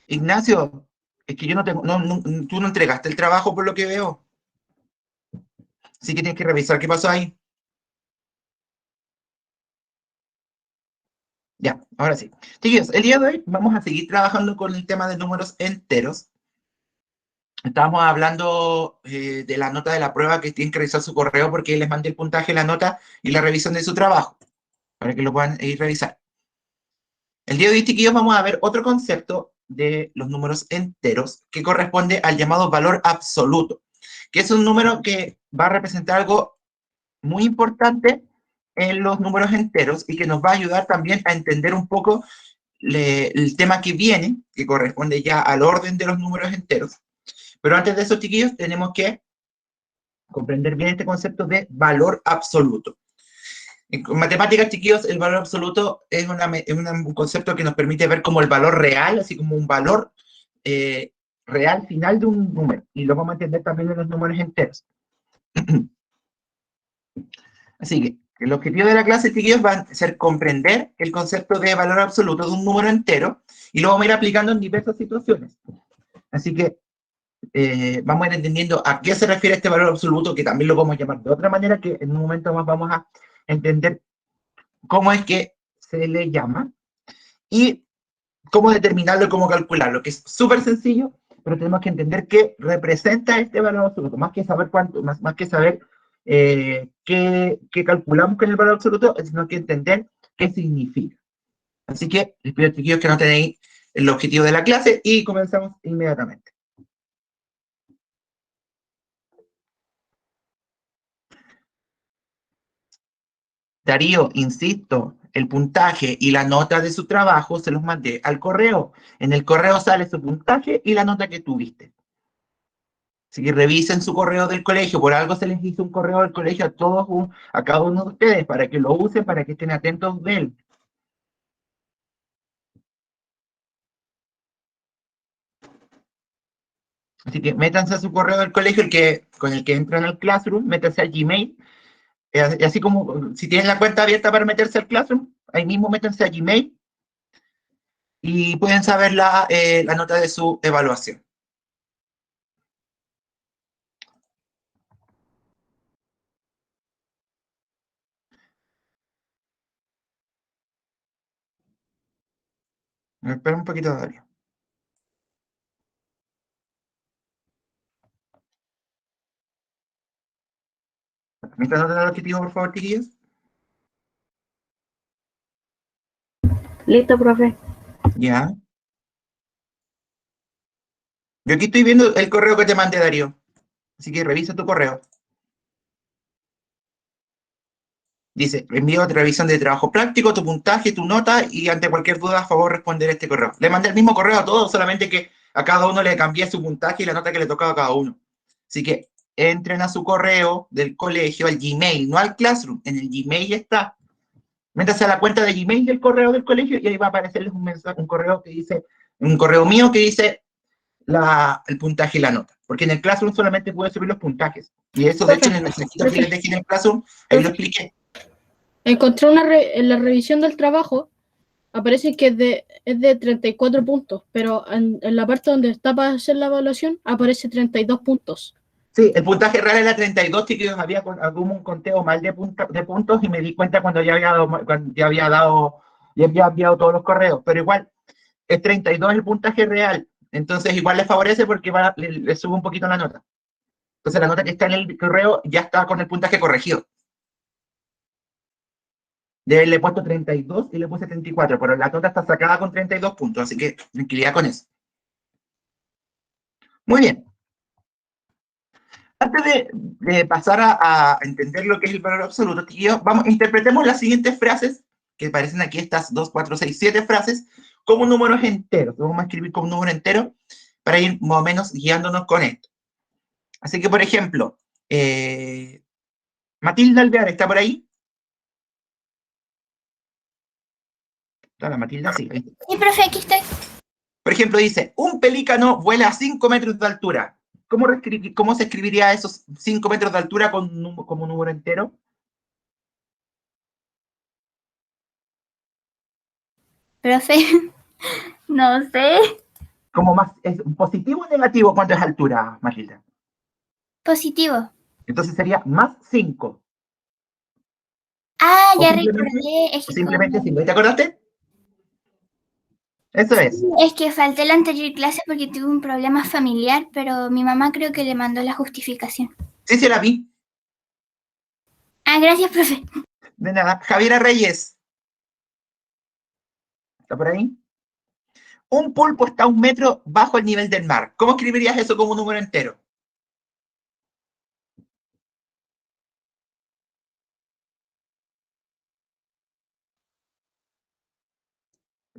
Ignacio, es que yo no tengo, tú no entregaste el trabajo por lo que veo. Así que tienes que revisar qué pasó ahí. Ya, ahora sí. Chiquillos, el día de hoy vamos a seguir trabajando con el tema de números enteros. Estábamos hablando de la nota de la prueba que tienen que revisar su correo porque les mandé el puntaje, la nota y la revisión de su trabajo, para que lo puedan ir revisar. El día de hoy, chiquillos, vamos a ver otro concepto de los números enteros que corresponde al llamado valor absoluto, que es un número que va a representar algo muy importante en los números enteros y que nos va a ayudar también a entender un poco el tema que viene, que corresponde ya al orden de los números enteros. Pero antes de eso, chiquillos, tenemos que comprender bien este concepto de valor absoluto. En matemáticas, chiquillos, el valor absoluto es un concepto que nos permite ver como el valor real, así como un valor real final de un número. Y lo vamos a entender también en los números enteros. Así que el objetivo de la clase, chiquillos, va a ser comprender el concepto de valor absoluto de un número entero y lo vamos a ir aplicando en diversas situaciones. Así que vamos a ir entendiendo a qué se refiere este valor absoluto, que también lo podemos llamar de otra manera, que en un momento más vamos a entender cómo es que se le llama y cómo determinarlo y cómo calcularlo, que es súper sencillo, pero tenemos que entender qué representa este valor absoluto, más que saber cuánto, más que saber qué calculamos con el valor absoluto, sino que entender qué significa. Así que les pido, chiquillos, que no tenéis el objetivo de la clase y comenzamos inmediatamente. Darío, insisto, el puntaje y la nota de su trabajo se los mandé al correo. En el correo sale su puntaje y la nota que tuviste. Así que revisen su correo del colegio. Por algo se les hizo un correo del colegio a todos, a cada uno de ustedes, para que lo usen, para que estén atentos de él. Así que métanse a su correo del colegio, con el que entran al Classroom, métanse a Gmail. Así como si tienen la cuenta abierta para meterse al Classroom, ahí mismo métanse a Gmail y pueden saber la nota de su evaluación. Espera un poquito, Darío. Mientras no te da el objetivo, por favor, chiquillos. Listo, profe. Ya. Yo aquí estoy viendo el correo que te mandé, Darío. Así que revisa tu correo. Dice, envío de revisión de trabajo práctico, tu puntaje, tu nota, y ante cualquier duda, a favor, responder este correo. Le mandé el mismo correo a todos, solamente que a cada uno le cambié su puntaje y la nota que le tocaba a cada uno. Así que entren a su correo del colegio, al Gmail, no al Classroom. En el Gmail está. Métanse a la cuenta de Gmail del correo del colegio y ahí va a aparecerles un mensaje, un correo que dice, un correo mío que dice el puntaje y la nota. Porque en el Classroom solamente puedes subir los puntajes. Y eso, de hecho, en el mensajito que les dejé en el Classroom, ahí lo expliqué. Encontré en la revisión del trabajo, aparece que es de 34 puntos, pero en la parte donde está para hacer la evaluación, aparece 32 puntos. Sí, el puntaje real era 32, chicos, había un conteo mal de puntos y me di cuenta cuando ya había enviado todos los correos, pero igual, es 32 el puntaje real, entonces igual les favorece porque le sube un poquito la nota. Entonces la nota que está en el correo ya está con el puntaje corregido. De él le he puesto 32 y le puse 34, pero la nota está sacada con 32 puntos, así que tranquilidad con eso. Muy bien. Antes de pasar a entender lo que es el valor absoluto, tío, interpretemos las siguientes frases, que aparecen aquí, estas 2, 4, 6, 7 frases, como números enteros. Vamos a escribir como número entero para ir más o menos guiándonos con esto. Así que, por ejemplo, Matilda Alvear, ¿está por ahí? ¿Está la Matilda? Sí. Sí, profe, aquí estoy. Por ejemplo, dice, un pelícano vuela a 5 metros de altura. ¿Cómo se escribiría esos 5 metros de altura como número entero? Profe, no sé. Como más, ¿es positivo o negativo cuánto es altura, Matilda? Positivo. Entonces sería más 5. Ah, O ya simplemente, recordé. o simplemente 5. ¿Te acordaste? Eso es. Es que falté la anterior clase porque tuve un problema familiar, pero mi mamá creo que le mandó la justificación. Sí, sí, la vi. Ah, gracias, profe. De nada. Javiera Reyes. ¿Está por ahí? Un pulpo está a 1 metro bajo el nivel del mar. ¿Cómo escribirías eso como un número entero?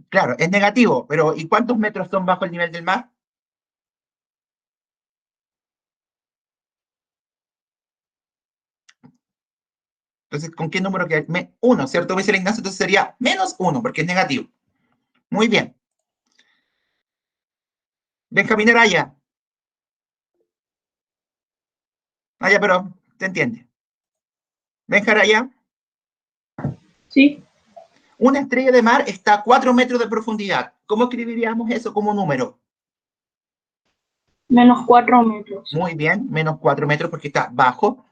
Claro, es negativo, pero ¿y cuántos metros son bajo el nivel del mar? Entonces, ¿con qué número queda? 1, ¿cierto? Me dice el Ignacio, entonces sería -1, porque es negativo. Muy bien. Benjamín Araya. Araya, pero te entiende. Benja Araya. Sí. Una estrella de mar está a 4 metros de profundidad. ¿Cómo escribiríamos eso como número? -4 metros. Muy bien, -4 metros porque está bajo.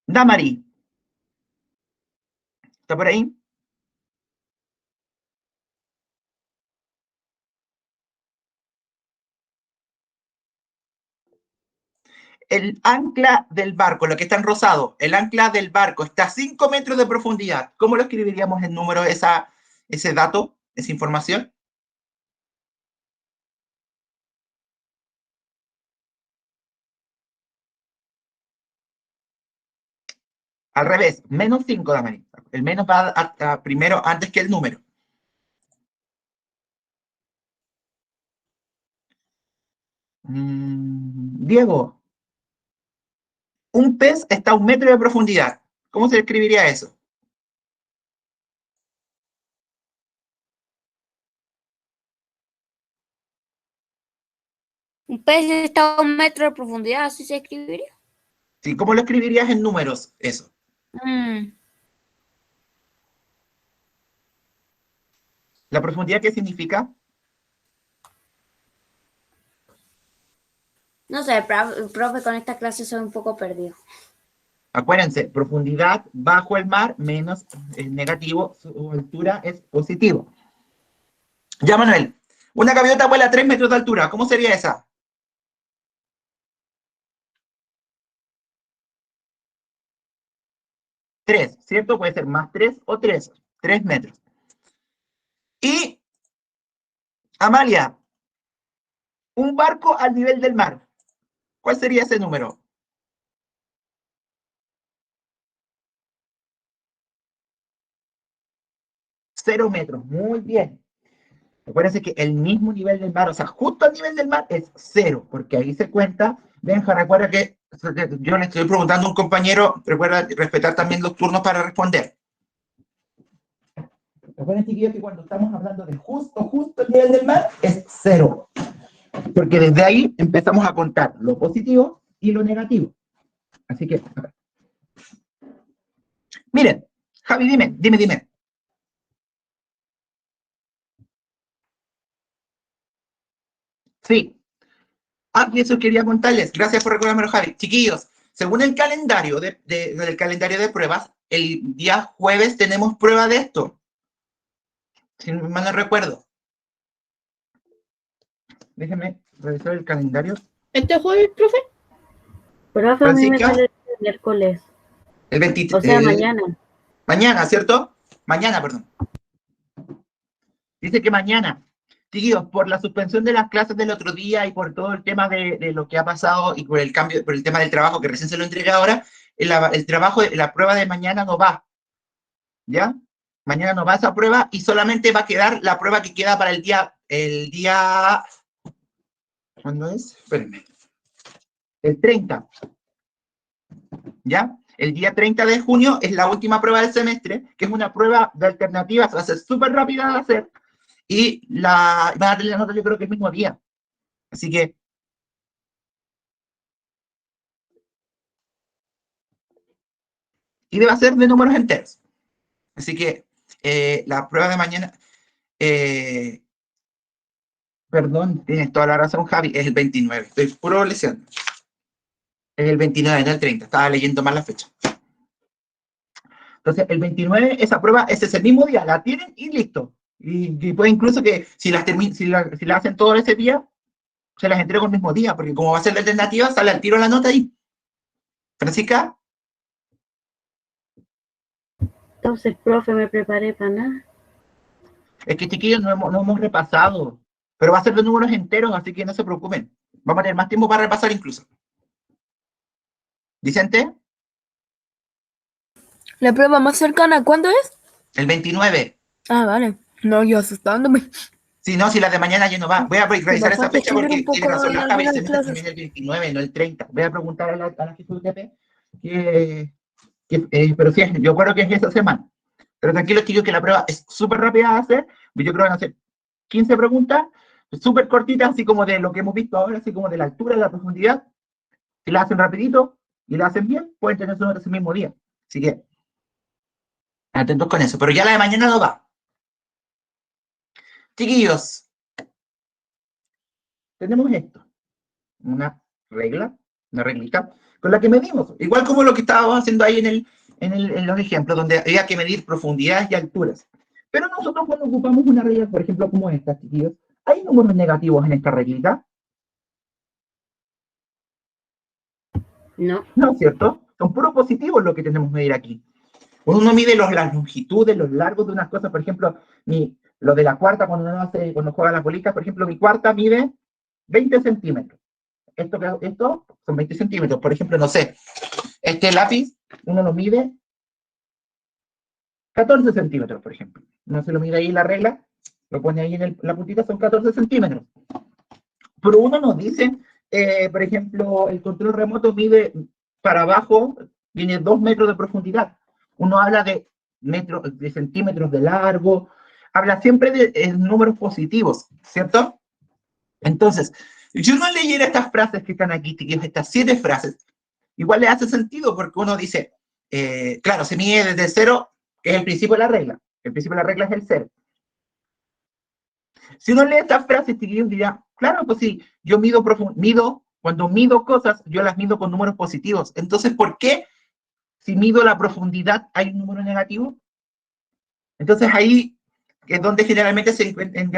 Damari. ¿Está por ahí? El ancla del barco, lo que está en rosado, el ancla del barco está a 5 metros de profundidad. ¿Cómo lo escribiríamos en número ese dato, esa información? Al revés, -5, Damari. El menos va primero antes que el número. Diego, un pez está a 1 metro de profundidad. ¿Cómo se escribiría eso? Un pez está a 1 metro de profundidad, ¿así se escribiría? Sí, ¿cómo lo escribirías en números eso? ¿La profundidad qué significa? No sé, profe, con esta clase soy un poco perdido. Acuérdense, profundidad bajo el mar menos negativo, su altura es positivo. Ya, Manuel, una gaviota vuela a 3 metros de altura. ¿Cómo sería esa? 3, ¿cierto? Puede ser más 3 o 3. 3 metros. Y, Amalia, un barco al nivel del mar. ¿Cuál sería ese número? Cero metros. Muy bien. Acuérdense que el mismo nivel del mar, o sea, justo al nivel del mar es 0, porque ahí se cuenta. Benja, recuerda que yo le estoy preguntando a un compañero, recuerda respetar también los turnos para responder. Recuerden, chiquillos, que cuando estamos hablando de justo el nivel del mar es 0, porque desde ahí empezamos a contar lo positivo y lo negativo. Así que, miren, Javi, dime. Sí. Ah, y eso quería contarles. Gracias por recordármelo, Javi. Chiquillos, según el calendario del calendario de pruebas, el día jueves tenemos prueba de esto. Si mal no recuerdo. Déjenme revisar el calendario. ¿Este jueves, profe? Profe, a mí me Francisca, sale el miércoles. el 23. O sea, mañana. Mañana, ¿cierto? Mañana, perdón. Dice que mañana. Chiquillos, por la suspensión de las clases del otro día y por todo el tema de lo que ha pasado y por el cambio, por el tema del trabajo que recién se lo entregué ahora, el trabajo, la prueba de mañana no va. ¿Ya? Mañana no va esa prueba y solamente va a quedar la prueba que queda para el día, ¿cuándo es? Espérenme. El 30, ¿ya? El día 30 de junio es la última prueba del semestre, que es una prueba de alternativas, va a ser súper rápida de hacer y van a tener la nota yo creo que el mismo día. Así que, y debe ser de números enteros. Así que la prueba de mañana, Perdón, tienes toda la razón, Javi, es el 29. Estoy puro leseando. Es el 29, no el 30. Estaba leyendo mal la fecha. Entonces, el 29, esa prueba es ese mismo día. La tienen y listo. Y puede incluso que si la hacen todo ese día, se las entrego el mismo día, porque como va a ser la alternativa, sale al tiro la nota ahí. Francisca, Entonces, profe, me preparé para nada. es que chiquillos no hemos repasado, pero va a ser de números enteros, así que no se preocupen. Vamos a tener más tiempo para repasar incluso. ¿Vicente? La prueba más cercana, ¿cuándo es? El 29. Ah, vale. No, yo asustándome. Si no, si la de mañana ya no va. Voy a revisar esa Bastante fecha escribir porque un poco tiene razón en la Javi, el algunas semestre clases. termina el 29, no el 30. Voy a preguntar a la jefa de UTP, pero sí, yo creo que es esa semana. Pero tranquilos, chicos, que la prueba es súper rápida de hacer. Yo creo que van a hacer 15 preguntas, súper cortitas, así como de lo que hemos visto ahora, así como de la altura, de la profundidad. Si la hacen rapidito y la hacen bien, pueden tener su nota ese mismo día. Así que, atentos con eso. Pero ya la de mañana no va. Chiquillos, tenemos esto. Una regla, una reglita, con la que medimos. Igual como lo que estábamos haciendo ahí en los ejemplos, donde había que medir profundidades y alturas. Pero nosotros cuando ocupamos una regla, por ejemplo, como esta, chiquillos, ¿hay números negativos en esta reglita? No. No, ¿cierto? Son puros positivos lo que tenemos que medir aquí. Cuando uno mide las longitudes, los largos de unas cosas, por ejemplo, lo de la cuarta, cuando juega las bolitas, por ejemplo, mi cuarta mide 20 centímetros. Esto son 20 centímetros. Por ejemplo, no sé, este lápiz, uno lo mide 14 centímetros, por ejemplo. Uno se lo mide ahí en la regla, lo pone ahí en la puntita, son 14 centímetros. Pero uno nos dice, por ejemplo, el control remoto mide para abajo, tiene 2 metros de profundidad. Uno habla de centímetros de largo, habla siempre de números positivos, ¿cierto? Entonces, si uno leyera estas frases que están aquí, estas 7 frases, igual le hace sentido porque uno dice, claro, se mide desde 0, que es el principio de la regla. El principio de la regla es el 0. Si uno lee estas frases, chiquillos, dirá, claro, pues sí, yo cuando mido cosas, yo las mido con números positivos. Entonces, ¿por qué si mido la profundidad hay un número negativo? Entonces ahí es donde generalmente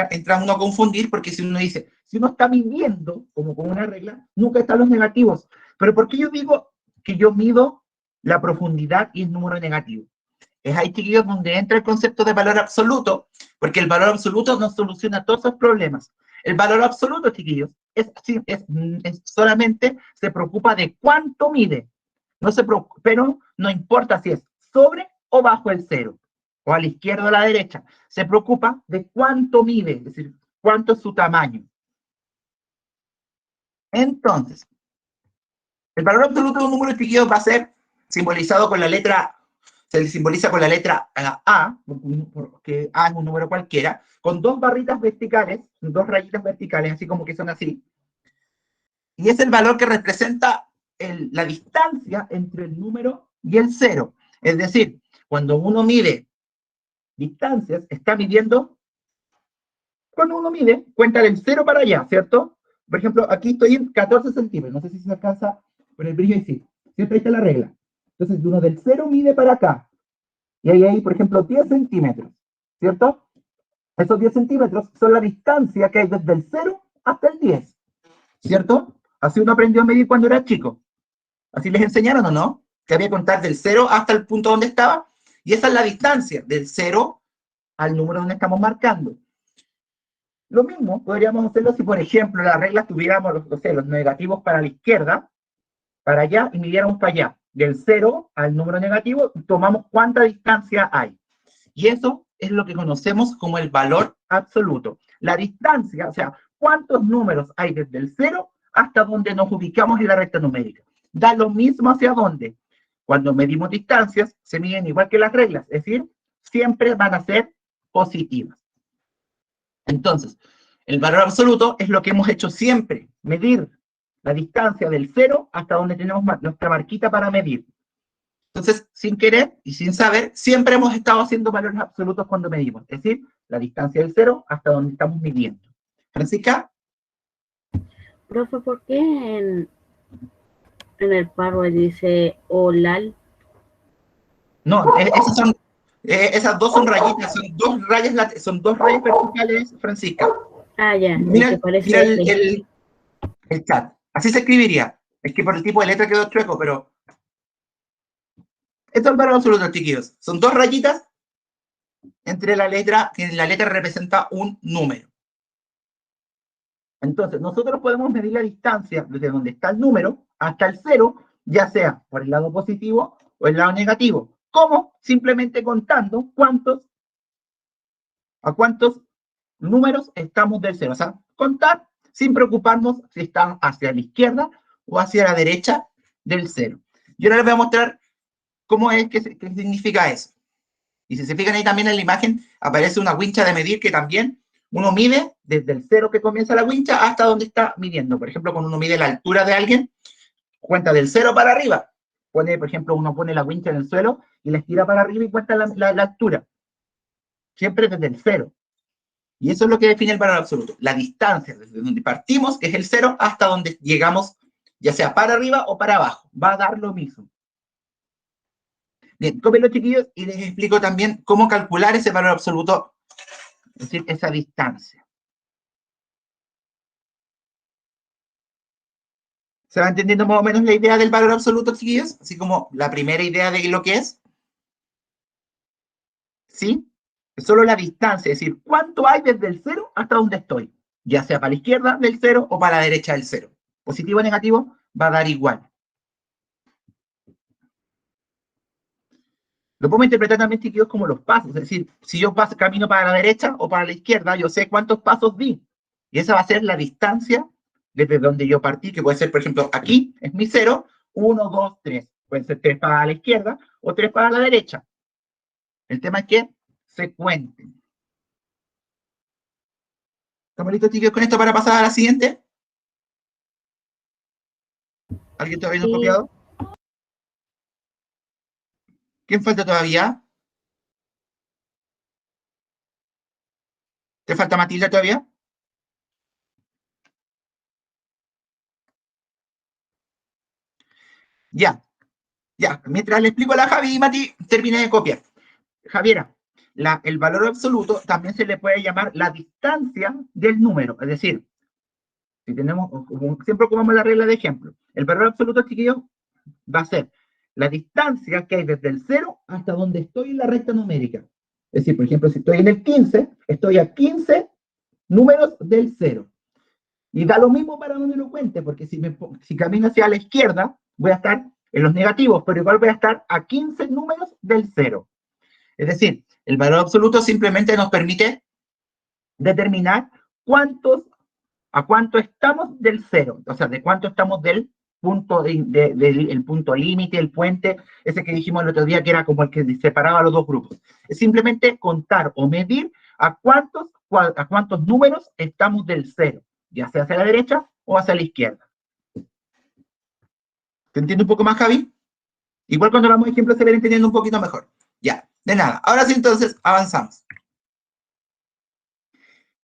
entra uno a confundir, porque si uno dice, si uno está midiendo, como con una regla, nunca están los negativos. Pero ¿por qué yo digo que yo mido la profundidad y el número negativo? Es ahí, chiquillos, donde entra el concepto de valor absoluto, porque el valor absoluto no soluciona todos esos problemas. El valor absoluto, chiquillos, solamente se preocupa de cuánto mide. Pero no importa si es sobre o bajo el 0, o a la izquierda o a la derecha. Se preocupa de cuánto mide, es decir, cuánto es su tamaño. Entonces, el valor absoluto de un número, chiquillos, va a ser simbolizado con la letra, se simboliza con la letra A, porque A es un número cualquiera, con 2 barritas verticales, 2 rayitas verticales, así como que son así. Y es el valor que representa la distancia entre el número y el 0. Es decir, cuando uno mide distancias, está midiendo, cuando uno mide, cuenta del 0 para allá, ¿cierto? Por ejemplo, aquí estoy en 14 centímetros, no sé si se alcanza con el brillo y sí. Siempre está la regla. Entonces, uno del 0 mide para acá. Y ahí, por ejemplo, 10 centímetros, ¿cierto? Esos 10 centímetros son la distancia que hay desde el 0 hasta el 10, ¿cierto? Así uno aprendió a medir cuando era chico. Así les enseñaron, ¿o no? Que había que contar del 0 hasta el punto donde estaba. Y esa es la distancia, del 0 al número donde estamos marcando. Lo mismo podríamos hacerlo si, por ejemplo, las reglas tuviéramos los negativos para la izquierda, para allá, y midiéramos para allá. Del 0 al número negativo, tomamos cuánta distancia hay. Y eso es lo que conocemos como el valor absoluto. La distancia, o sea, cuántos números hay desde el 0 hasta donde nos ubicamos en la recta numérica. Da lo mismo hacia dónde. Cuando medimos distancias, se miden igual que las reglas, es decir, siempre van a ser positivas. Entonces, el valor absoluto es lo que hemos hecho siempre, medir la distancia del 0 hasta donde tenemos nuestra marquita para medir. Entonces, sin querer y sin saber, siempre hemos estado haciendo valores absolutos cuando medimos, es decir, la distancia del 0 hasta donde estamos midiendo. Francisca. Profe, ¿por qué en el párrafo dice OLAL? No, esas dos son rayitas, son dos rayas verticales, Francisca. Ah, ya, Mira, que parece mira F. el chat. Así se escribiría. Es que por el tipo de letra quedó chueco, pero... Esto es el valor absoluto, chiquillos. Son dos rayitas entre la letra, que la letra representa un número. Entonces, nosotros podemos medir la distancia desde donde está el número hasta el 0, ya sea por el lado positivo o el lado negativo. ¿Cómo? Simplemente contando a cuántos números estamos del 0. O sea, contar sin preocuparnos si están hacia la izquierda o hacia la derecha del 0. Yo ahora les voy a mostrar cómo es qué significa eso. Y si se fijan ahí también en la imagen, aparece una wincha de medir que también uno mide desde el 0 que comienza la wincha hasta donde está midiendo. Por ejemplo, cuando uno mide la altura de alguien, cuenta del 0 para arriba. Por ejemplo, uno pone la wincha en el suelo y la estira para arriba y cuenta la altura. Siempre desde el 0. Y eso es lo que define el valor absoluto. La distancia desde donde partimos es el 0 hasta donde llegamos, ya sea para arriba o para abajo. Va a dar lo mismo. Bien, cópienlo, chiquillos, y les explico también cómo calcular ese valor absoluto, es decir, esa distancia. ¿Se va entendiendo más o menos la idea del valor absoluto, chiquillos? Así como la primera idea de lo que es. ¿Sí? Es solo la distancia, es decir, cuánto hay desde el 0 hasta donde estoy. Ya sea para la izquierda del 0 o para la derecha del 0. Positivo o negativo, va a dar igual. Lo podemos interpretar también, chiquillos, como los pasos. Es decir, si yo camino para la derecha o para la izquierda, yo sé cuántos pasos di. Y esa va a ser la distancia desde donde yo partí, que puede ser, por ejemplo, aquí es mi 0, 1, 2, 3. Pueden ser 3 para la izquierda o 3 para la derecha. El tema es que se cuenten. ¿Estamos listos, chiquillos, con esto para pasar a la siguiente? ¿Alguien todavía no ha copiado? ¿Quién falta todavía? ¿Te falta Matilda todavía? Ya. Mientras le explico a la Javi y Mati, terminé de copiar. Javiera, el valor absoluto también se le puede llamar la distancia del número. Es decir, si tenemos, siempre ocupamos la regla de ejemplo. El valor absoluto, chiquillos, va a ser la distancia que hay desde el 0 hasta donde estoy en la recta numérica. Es decir, por ejemplo, si estoy en el 15, estoy a 15 números del 0. Y da lo mismo para donde lo cuente, porque si camino hacia la izquierda, voy a estar en los negativos, pero igual voy a estar a 15 números del 0. Es decir, el valor absoluto simplemente nos permite determinar a cuánto estamos del 0, o sea, de cuánto estamos del punto, el punto límite, el puente, ese que dijimos el otro día que era como el que separaba los dos grupos. Es simplemente contar o medir a cuántos números estamos del 0, ya sea hacia la derecha o hacia la izquierda. ¿Te entiende un poco más, Javi? Igual cuando damos ejemplos se ven entendiendo un poquito mejor. Ya, de nada. Ahora sí, entonces, avanzamos.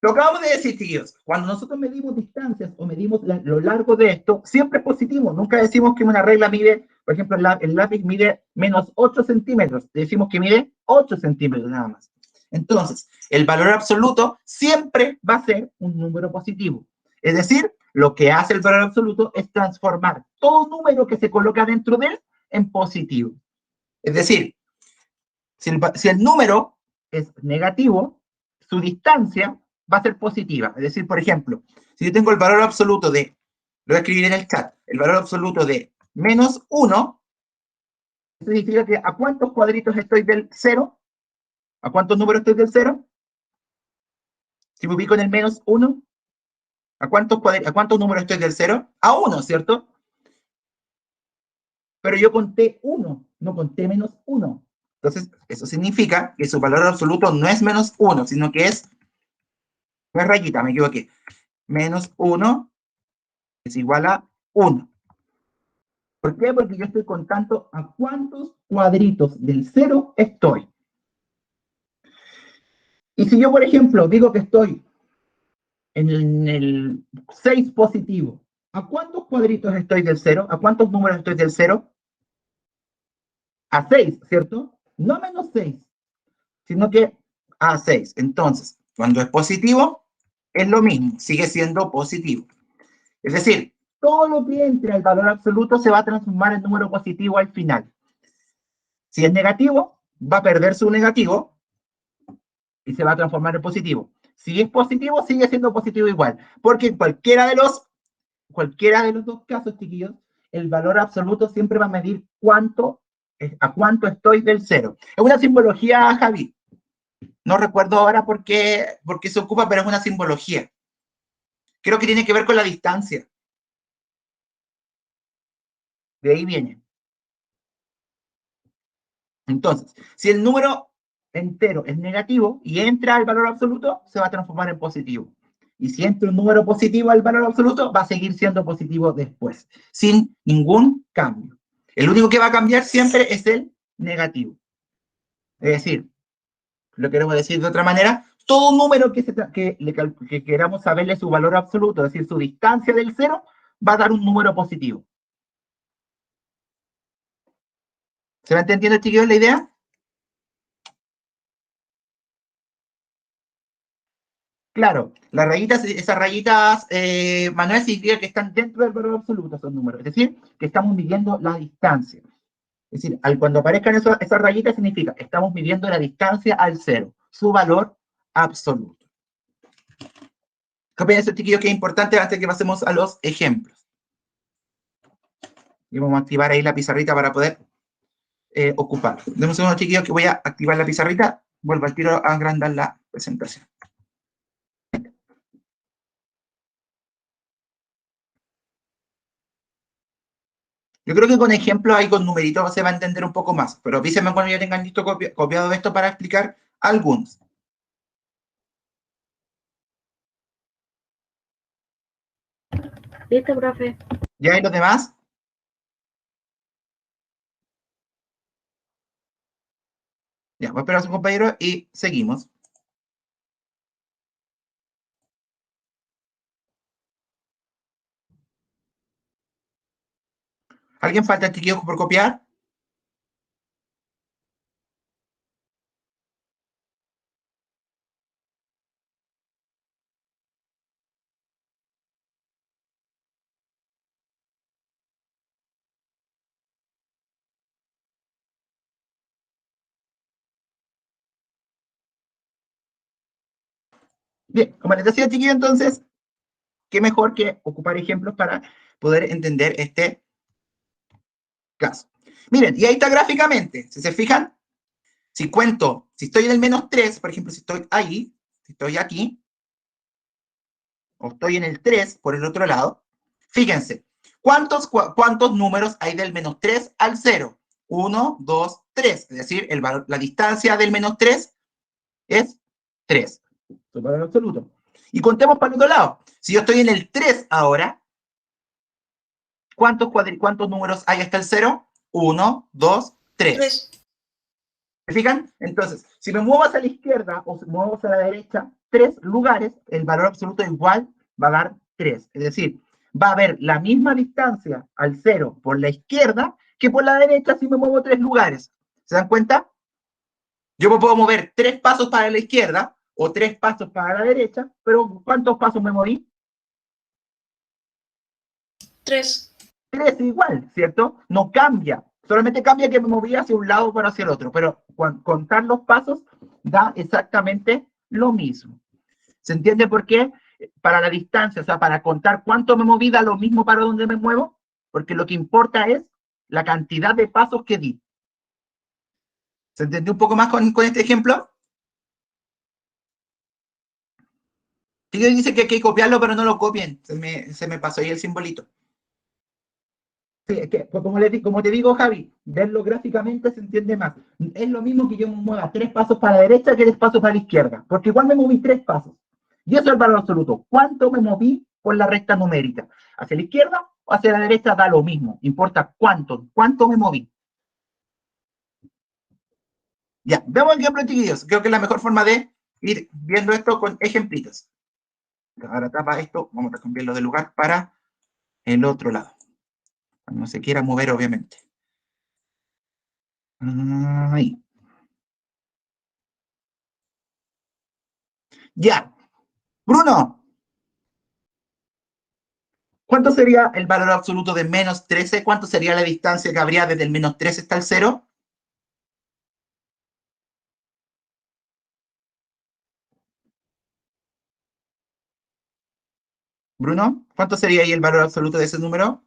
Lo acabamos de decir, chiquillos, cuando nosotros medimos distancias o medimos lo largo de esto, siempre es positivo. Nunca decimos que una regla mide, por ejemplo, el lápiz mide menos 8 centímetros. Decimos que mide 8 centímetros nada más. Entonces, el valor absoluto siempre va a ser un número positivo. Es decir, lo que hace el valor absoluto es transformar todo número que se coloca dentro de él en positivo. Es decir, si el número es negativo, su distancia va a ser positiva. Es decir, por ejemplo, si yo tengo el valor absoluto de, lo voy a escribir en el chat, el valor absoluto de menos 1, eso significa que ¿a cuántos cuadritos estoy del 0? ¿A cuántos números estoy del 0? Si me ubico en el menos 1, ¿a cuántos números estoy del 0? A 1, ¿cierto? Pero yo conté 1, no conté menos 1. Entonces, eso significa que su valor absoluto no es menos 1, sino que es una rayita, me equivoqué. Menos 1 es igual a 1. ¿Por qué? Porque yo estoy contando a cuántos cuadritos del 0 estoy. Y si yo, por ejemplo, digo que estoy en el 6 positivo, ¿a cuántos cuadritos estoy del 0? ¿A cuántos números estoy del 0? A 6, ¿cierto? No a menos 6, sino que a 6. Entonces, cuando es positivo, es lo mismo, sigue siendo positivo. Es decir, todo lo que entre al valor absoluto se va a transformar en número positivo al final. Si es negativo, va a perder su negativo y se va a transformar en positivo. Si es positivo, sigue siendo positivo igual, porque en cualquiera de los dos casos, chiquillos, el valor absoluto siempre va a medir a cuánto estoy del 0. Es una simbología, Javi. No recuerdo ahora por qué se ocupa, pero es una simbología. Creo que tiene que ver con la distancia. De ahí viene. Entonces, si el número entero es negativo y entra al valor absoluto, se va a transformar en positivo. Y si entra un número positivo al valor absoluto, va a seguir siendo positivo después, sin ningún cambio. El único que va a cambiar siempre es el negativo. Es decir, lo queremos decir de otra manera, todo número que queramos saberle su valor absoluto, es decir, su distancia del 0, va a dar un número positivo. ¿Se va entendiendo, chiquillos, la idea? Claro, esas rayitas, Manuel, significa que están dentro del valor absoluto, esos números. Es decir, que estamos midiendo la distancia. Es decir, cuando aparezcan esas rayitas, significa que estamos midiendo la distancia al 0, su valor absoluto. ¿Qué opinan de eso, chiquillos? Que es importante antes que pasemos a los ejemplos. Y vamos a activar ahí la pizarrita para poder ocupar. Demos un segundo, chiquillos, que voy a activar la pizarrita. Vuelvo al tiro a agrandar la presentación. Yo creo que con ejemplos ahí con numeritos se va a entender un poco más, pero avísenme cuando ya tengan listo copiado esto para explicar algunos. Listo, profe. ¿Ya hay los demás? Ya, voy a esperar a su compañero y seguimos. ¿Alguien falta, chiquillos, por copiar? Bien, como les decía, chiquillos, entonces, qué mejor que ocupar ejemplos para poder entender este caso. Miren, y ahí está gráficamente, si se fijan, si estoy en el menos 3, por ejemplo, si estoy ahí, si estoy aquí, o estoy en el 3 por el otro lado, fíjense, ¿cuántos números hay del menos 3 al 0? 1, 2, 3, es decir, la distancia del menos 3 es 3, su valor absoluto. Y contemos para el otro lado, si yo estoy en el 3 ahora, ¿cuántos números hay hasta el 0? 1, 2, 3. ¿Se fijan? Entonces, si me muevo hacia la izquierda o me muevo hacia la derecha, 3 lugares, el valor absoluto igual va a dar 3. Es decir, va a haber la misma distancia al 0 por la izquierda que por la derecha si me muevo 3 lugares. ¿Se dan cuenta? Yo me puedo mover 3 pasos para la izquierda o 3 pasos para la derecha, pero ¿cuántos pasos me moví? 3. 3 igual, ¿cierto? No cambia. Solamente cambia que me moví hacia un lado o hacia el otro, pero contar los pasos da exactamente lo mismo. ¿Se entiende por qué? Para la distancia, o sea, para contar cuánto me moví da lo mismo para dónde me muevo, porque lo que importa es la cantidad de pasos que di. ¿Se entendió un poco más con este ejemplo? Tigre dice que hay que copiarlo, pero no lo copien. Se me pasó ahí el simbolito. Sí, es que, como te digo, Javi, verlo gráficamente se entiende más. Es lo mismo que yo me mueva 3 pasos para la derecha que 3 pasos para la izquierda, porque igual me moví 3 pasos. Y eso es el valor absoluto. ¿Cuánto me moví por la recta numérica? ¿Hacia la izquierda o hacia la derecha? Da lo mismo. Importa cuánto me moví. Ya, veamos ejemplos, chiquillos. Creo que es la mejor forma de ir viendo esto con ejemplitos. Ahora tapa esto, vamos a cambiarlo de lugar para el otro lado. No se quiera mover, obviamente. Ahí. Ya. Bruno, ¿cuánto sería el valor absoluto de menos 13? ¿Cuánto sería la distancia que habría desde el menos 13 hasta el 0? Bruno, ¿cuánto sería ahí el valor absoluto de ese número?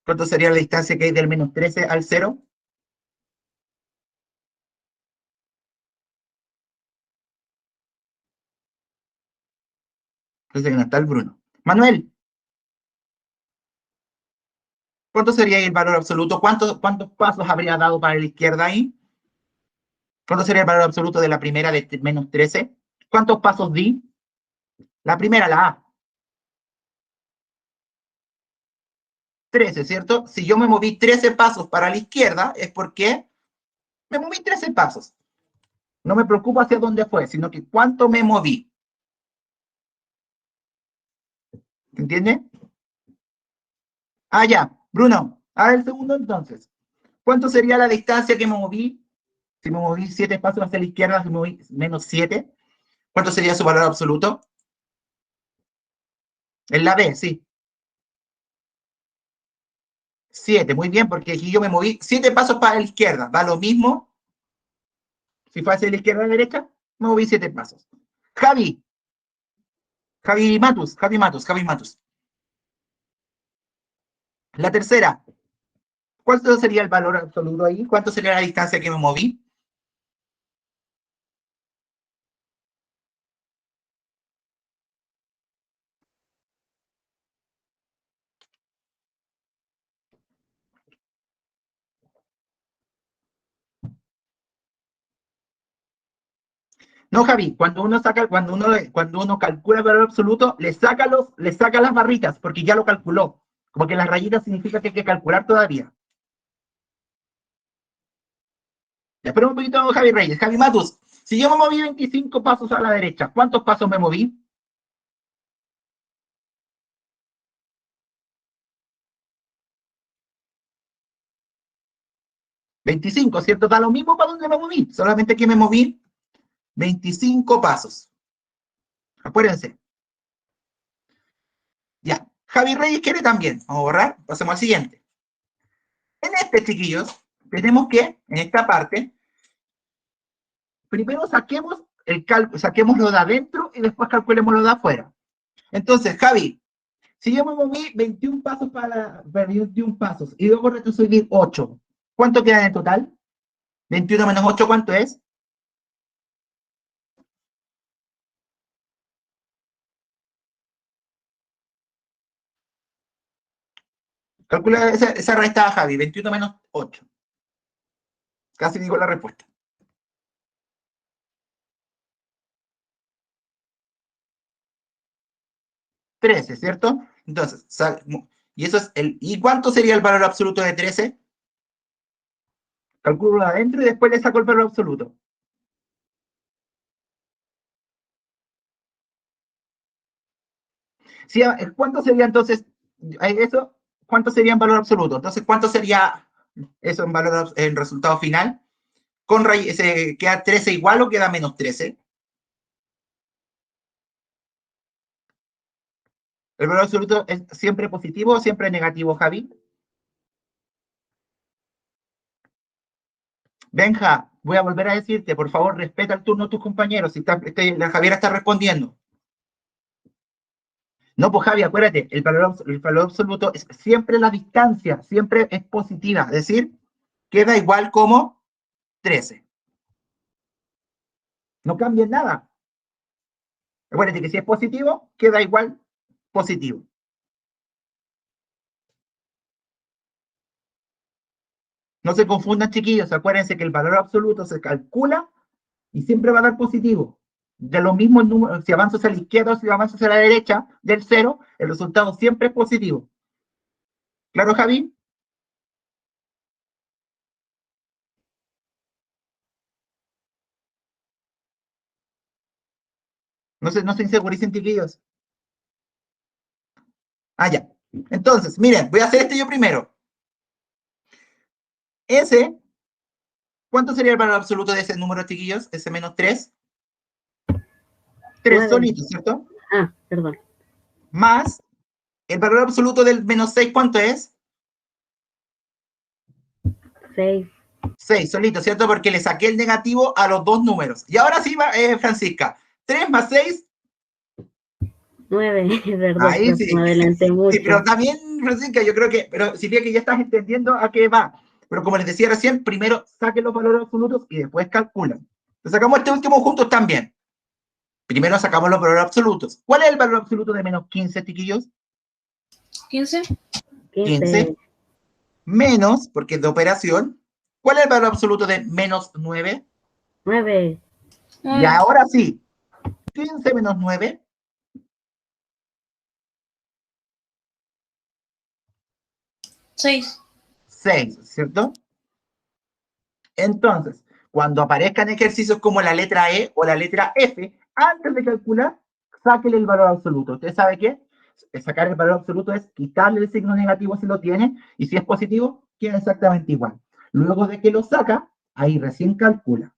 ¿Cuánto sería la distancia que hay del menos 13 al 0? Entonces que no está el Bruno. Manuel, ¿cuánto sería ahí el valor absoluto? ¿Cuántos pasos habría dado para la izquierda ahí? ¿Cuánto sería el valor absoluto de la primera de menos 13? ¿Cuántos pasos di? La primera, la A. 13, ¿cierto? Si yo me moví 13 pasos para la izquierda, es porque me moví 13 pasos. No me preocupo hacia dónde fue, sino que cuánto me moví. ¿Entiende? Ah, ya. Bruno, a ver el segundo entonces. ¿Cuánto sería la distancia que me moví? Si me moví 7 pasos hacia la izquierda, si me moví menos 7. ¿Cuánto sería su valor absoluto? En la B, sí. 7, muy bien, porque aquí yo me moví 7 pasos para la izquierda. ¿Da lo mismo? Si fue hacia la izquierda a la derecha, me moví 7 pasos. Javi, Javi Matus. La tercera, ¿cuánto sería el valor absoluto ahí? ¿Cuánto sería la distancia que me moví? No, Javi, cuando uno calcula el valor absoluto, le saca las barritas, porque ya lo calculó. Como que las rayitas significa que hay que calcular todavía. Espera un poquito, Javi Reyes. Javi Matus, si yo me moví 25 pasos a la derecha, ¿cuántos pasos me moví? 25, ¿cierto? Da lo mismo para donde me moví, solamente que me moví 25 pasos. Acuérdense. Ya. Javi Reyes quiere también. Vamos a borrar. Pasemos al siguiente. En este, chiquillos, tenemos que, en esta parte, primero saquemos lo de adentro y después calculemos lo de afuera. Entonces, Javi, si yo me moví 21 pasos para 21 pasos y luego retrocedí 8, ¿cuánto queda en total? 21 menos 8, ¿cuánto es? Calcula esa restada, Javi, 21 menos 8. Casi digo la respuesta. 13, ¿cierto? Entonces, y eso es ¿y cuánto sería el valor absoluto de 13? Calculo adentro y después le saco el valor absoluto. Sí, ¿cuánto sería entonces eso? ¿Cuánto sería en valor absoluto? Entonces, ¿cuánto sería eso en resultado final? ¿Queda 13 igual o queda menos 13? ¿El valor absoluto es siempre positivo o siempre negativo, Javi? Benja, voy a volver a decirte, por favor, respeta el turno de tus compañeros. Si la Javiera está respondiendo. No, pues Javi, acuérdate, el valor absoluto es siempre la distancia, siempre es positiva, es decir, queda igual como 13. No cambia en nada. Acuérdate que si es positivo, queda igual positivo. No se confundan, chiquillos, acuérdense que el valor absoluto se calcula y siempre va a dar positivo. De lo mismo el número, si avanzo hacia la izquierda o si avanzo hacia la derecha del 0, el resultado siempre es positivo. ¿Claro, Javi? No se inseguricen, chiquillos. Ah, ya. Entonces, miren, voy a hacer este yo primero. Ese, ¿cuánto sería el valor absoluto de ese número, chiquillos? Ese menos 3. 3 9. solitos, ¿cierto? Ah, perdón. Más el valor absoluto del menos 6, ¿cuánto es? 6. 6 solito, ¿cierto? Porque le saqué el negativo a los dos números. Y ahora sí, Francisca. 3 más 6. 9, es verdad, Ahí sí. me adelanté mucho. Sí, pero también, Francisca, yo creo que, pero si bien que ya estás entendiendo a qué va. Pero como les decía recién, primero saquen los valores absolutos y después calculan. Entonces sacamos este último juntos también. Primero sacamos los valores absolutos. ¿Cuál es el valor absoluto de menos 15, chiquillos? 15. 15. Menos, porque es de operación. ¿Cuál es el valor absoluto de menos 9? 9. Y ahora sí. 15 menos 9. 6. 6, ¿cierto? Entonces, cuando aparezcan ejercicios como la letra E o la letra F, antes de calcular, sáquele el valor absoluto. ¿Usted sabe qué? Sacar el valor absoluto es quitarle el signo negativo si lo tiene, y si es positivo, queda exactamente igual. Luego de que lo saca, ahí recién calcula.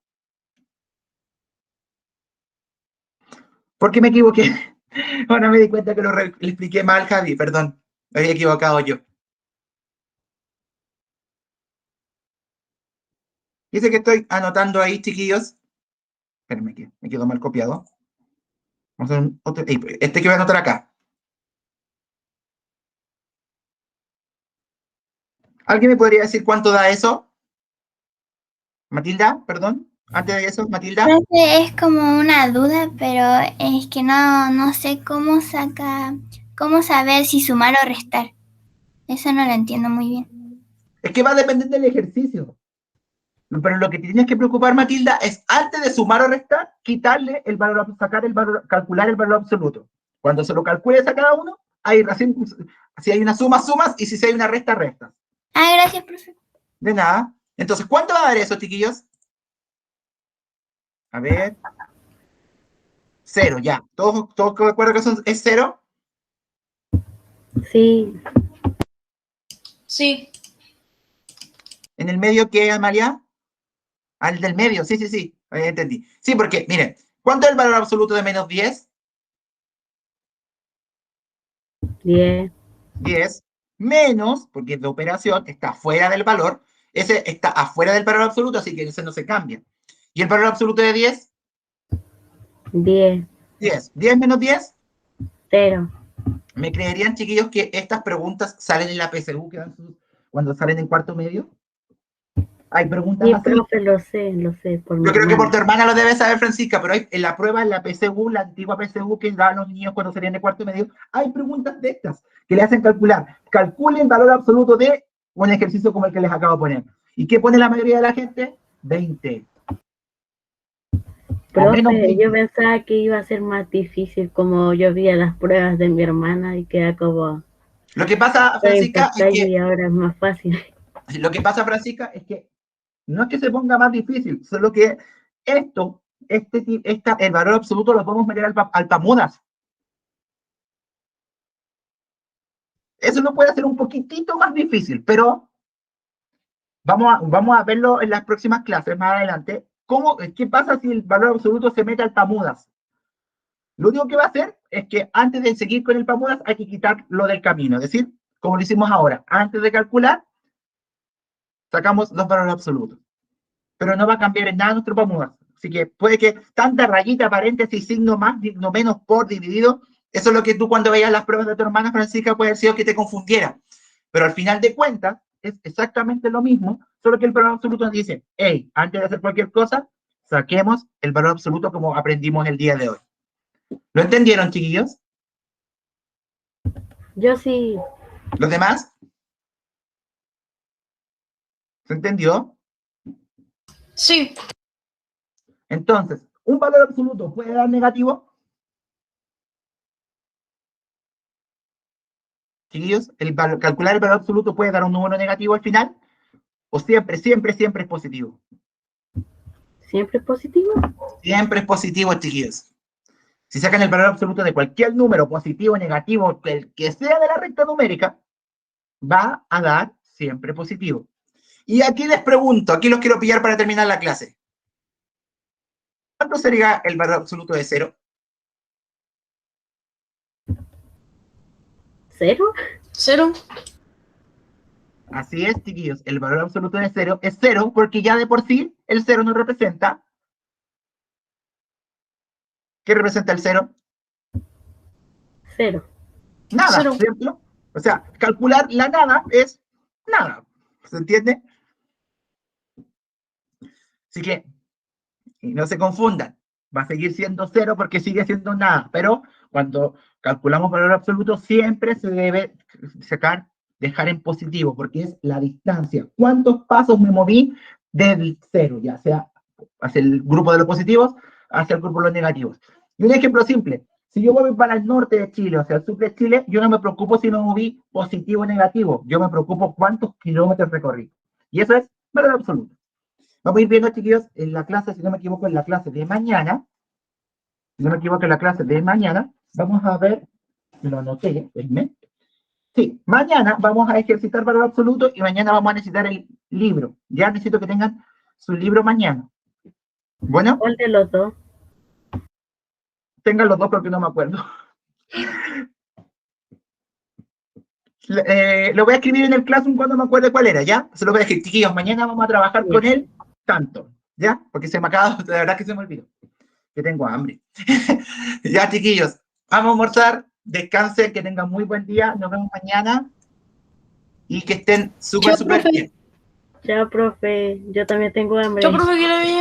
¿Por qué me equivoqué? Ahora me di cuenta que le expliqué mal, Javi, perdón. Me había equivocado yo. Dice que estoy anotando ahí, chiquillos. Espérenme que me quedó mal copiado. Vamos a hacer otro. Este que voy a anotar acá. ¿Alguien me podría decir cuánto da eso? Matilda, perdón. Antes de eso, Matilda. Profe, es como una duda, pero es que no sé cómo saber si sumar o restar. Eso no lo entiendo muy bien. Es que va a depender del ejercicio. Pero lo que te tienes que preocupar, Matilda, es antes de sumar o restar, quitarle el valor, sacar el valor, calcular el valor absoluto. Cuando se lo calcules a cada uno, ahí recién, si hay una suma, sumas, y si hay una resta, restas. Ah, gracias, profe. De nada. Entonces, ¿cuánto va a dar eso, chiquillos? A ver. 0, ya. ¿Todos de acuerdo que es 0? Sí. Sí. ¿En el medio qué, Amalia? Al del medio, sí, ahí entendí. Sí, porque, miren, ¿cuánto es el valor absoluto de menos 10? 10. 10 menos, porque es de operación, está fuera del valor, ese está afuera del valor absoluto, así que ese no se cambia. ¿Y el valor absoluto de 10? 10. 10. ¿10 menos 10? 0. ¿Me creerían, chiquillos, que estas preguntas salen en la PSU cuando salen en cuarto medio? Hay preguntas Sí, así. profe, lo sé. Por Yo creo que por tu hermana. hermana lo debe saber, Francisca, pero hay, en la prueba, en la PSU, la antigua PSU que daban los niños cuando salían de cuarto medio, hay preguntas de estas que le hacen calcular. Calculen el valor absoluto de un ejercicio como el que les acabo de poner. ¿Y qué pone la mayoría de la gente? 20. O menos Profe, 20. yo pensaba que iba a ser más difícil, como yo vi las pruebas de mi hermana y queda como Lo que pasa, en Francisca, es pantalla que y ahora es más fácil. no es que se ponga más difícil, solo que el valor absoluto lo podemos meter al Pamudas. Eso lo puede hacer un poquitito más difícil, pero vamos a verlo en las próximas clases más adelante. ¿Qué pasa si el valor absoluto se mete al Pamudas? Lo único que va a hacer es que antes de seguir con el Pamudas hay que quitar lo del camino. Es decir, como lo hicimos ahora, antes de calcular, sacamos los valores absolutos. Pero no va a cambiar en nada nuestro Pamudas. Así que puede que tanta rayita, paréntesis, signo más, signo menos, por dividido, eso es lo que tú cuando veías las pruebas de tu hermana Francisca puede haber sido que te confundiera. Pero al final de cuentas, es exactamente lo mismo, solo que el valor absoluto nos dice, hey, antes de hacer cualquier cosa, saquemos el valor absoluto como aprendimos el día de hoy. ¿Lo entendieron, chiquillos? Yo sí. ¿Los demás? ¿Se entendió? Sí. Entonces, ¿un valor absoluto puede dar negativo? Chiquillos, calcular el valor absoluto puede dar un número negativo al final, o siempre es positivo. ¿Siempre es positivo? Siempre es positivo, chiquillos. Si sacan el valor absoluto de cualquier número, positivo, negativo, el que sea de la recta numérica, va a dar siempre positivo. Y aquí les pregunto, aquí los quiero pillar para terminar la clase. ¿Cuánto sería el valor absoluto de 0? ¿Cero? 0. Así es, chiquillos. El valor absoluto de 0 es 0 porque ya de por sí el 0 nos representa. ¿Qué representa el 0? Cero. Nada, Cero. ¿cierto? O sea, calcular la nada es nada. ¿Se entiende? Así que, y no se confundan. Va a seguir siendo 0 porque sigue siendo nada. Pero cuando calculamos valor absoluto, siempre se debe dejar en positivo, porque es la distancia. ¿Cuántos pasos me moví del 0? Ya sea hacia el grupo de los positivos, hacia el grupo de los negativos. Y un ejemplo simple. Si yo voy para el norte de Chile, o sea, el sur de Chile, yo no me preocupo si me moví positivo o negativo. Yo me preocupo cuántos kilómetros recorrí. Y eso es valor absoluto. Vamos a ir viendo, chiquillos, en la clase, si no me equivoco, en la clase de mañana. Si no me equivoco, en la clase de mañana, vamos a ver, lo anoté, espérenme. Sí, mañana vamos a ejercitar valor absoluto y mañana vamos a necesitar el libro. Ya necesito que tengan su libro mañana. Bueno, ¿Cuál de los dos? tengan los dos porque no me acuerdo. Lo voy a escribir en el Classroom cuando me acuerde cuál era, ¿ya? Se lo voy a decir, chiquillos, mañana vamos a trabajar con él tanto, ¿ya? Porque se me acaba, de verdad que se me olvidó. Que tengo hambre. Ya, chiquillos, vamos a almorzar, descansen, que tengan muy buen día, nos vemos mañana y que estén súper, Chao, súper profe. bien. Chao, profe. Yo también tengo hambre. Chao, profe, que le vaya bien.